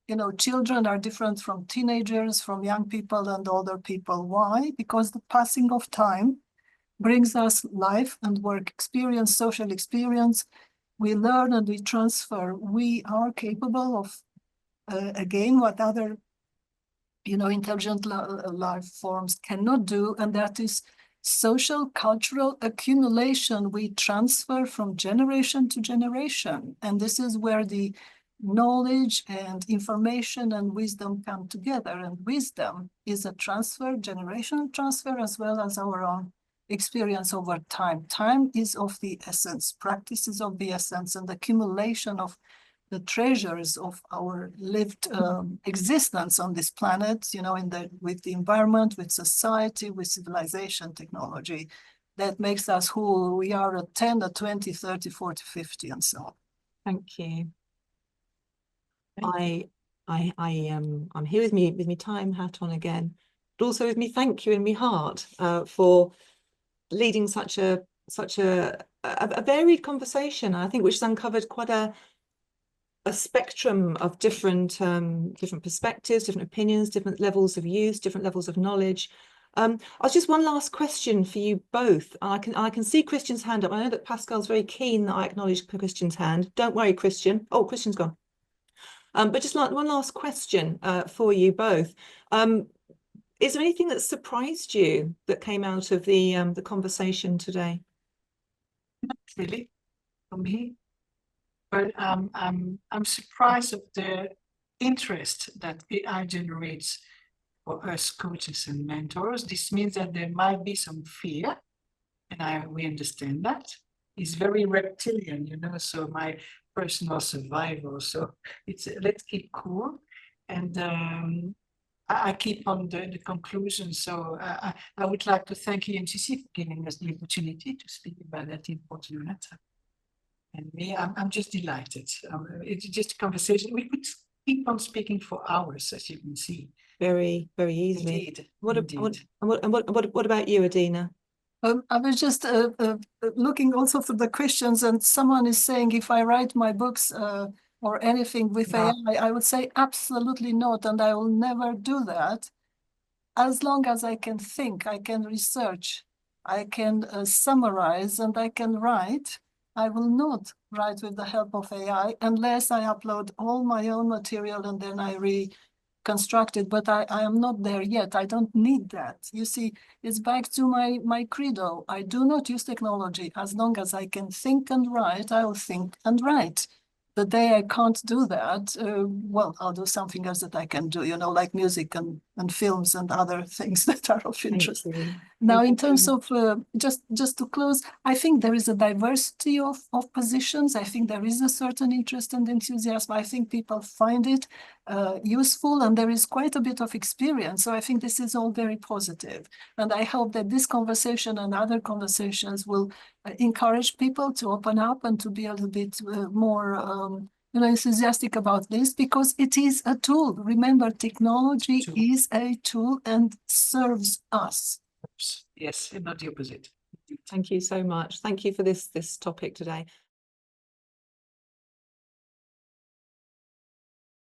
You know, children are different from teenagers, from young people and older people. Why? Because the passing of time brings us life and work experience, social experience. We learn and we transfer. We are capable of, again, what other intelligent life forms cannot do, and that is social cultural accumulation. We transfer from generation to generation, and this is where the knowledge and information and wisdom come together. And wisdom is a transfer, generational transfer, as well as our own experience over time. Time is of the essence, practice is of the essence, and the accumulation of the treasures of our lived existence on this planet, you know, with the environment, with society, with civilization, technology, that makes us who we are at 10, at 20, 30, 40, 50, and so on. Thank you. I'm here with me time hat on again, but also with me thank you in my heart for leading such a varied conversation, I think, which has uncovered quite a spectrum of different perspectives, different opinions, different levels of use, different levels of knowledge. I was just one last question for you both. I can see Christian's hand up. I know that Pascal's very keen that I acknowledge Christian's hand. Don't worry, Christian. Oh, Christian's gone. But just like one last question for you both. Is there anything that surprised you that came out of the conversation today? Not really, for me. But I'm surprised of the interest that AI generates for us coaches and mentors. This means that there might be some fear, and we understand that. It's very reptilian, you know, so my personal survival. So it's let's keep cool, and I keep on the conclusion. So I would like to thank EMCC for giving us the opportunity to speak about that important matter. And me, I'm just delighted. It's just a conversation. We could keep on speaking for hours, as you can see. Very, very easily. Indeed. What Indeed. about you, Adina? I was just looking also for the questions, and someone is saying if I write my books or anything with AI, I would say absolutely not, and I will never do that. As long as I can think, I can research, I can summarize, and I can write, I will not write with the help of AI unless I upload all my own material and then I reconstruct it. But I am not there yet. I don't need that. You see, it's back to my credo. I do not use technology. As long as I can think and write, I will think and write. The day I can't do that, well, I'll do something else that I can do, you know, like music and films and other things that are of interest. Now, in terms of, just to close, I think there is a diversity of positions. I think there is a certain interest and enthusiasm. I think people find it useful, and there is quite a bit of experience. So I think this is all very positive. And I hope that this conversation and other conversations will encourage people to open up and to be a little bit more you know, enthusiastic about this, because it is a tool. Remember, technology is a tool and serves us. Yes, and not the opposite. Thank you so much. Thank you for this topic today.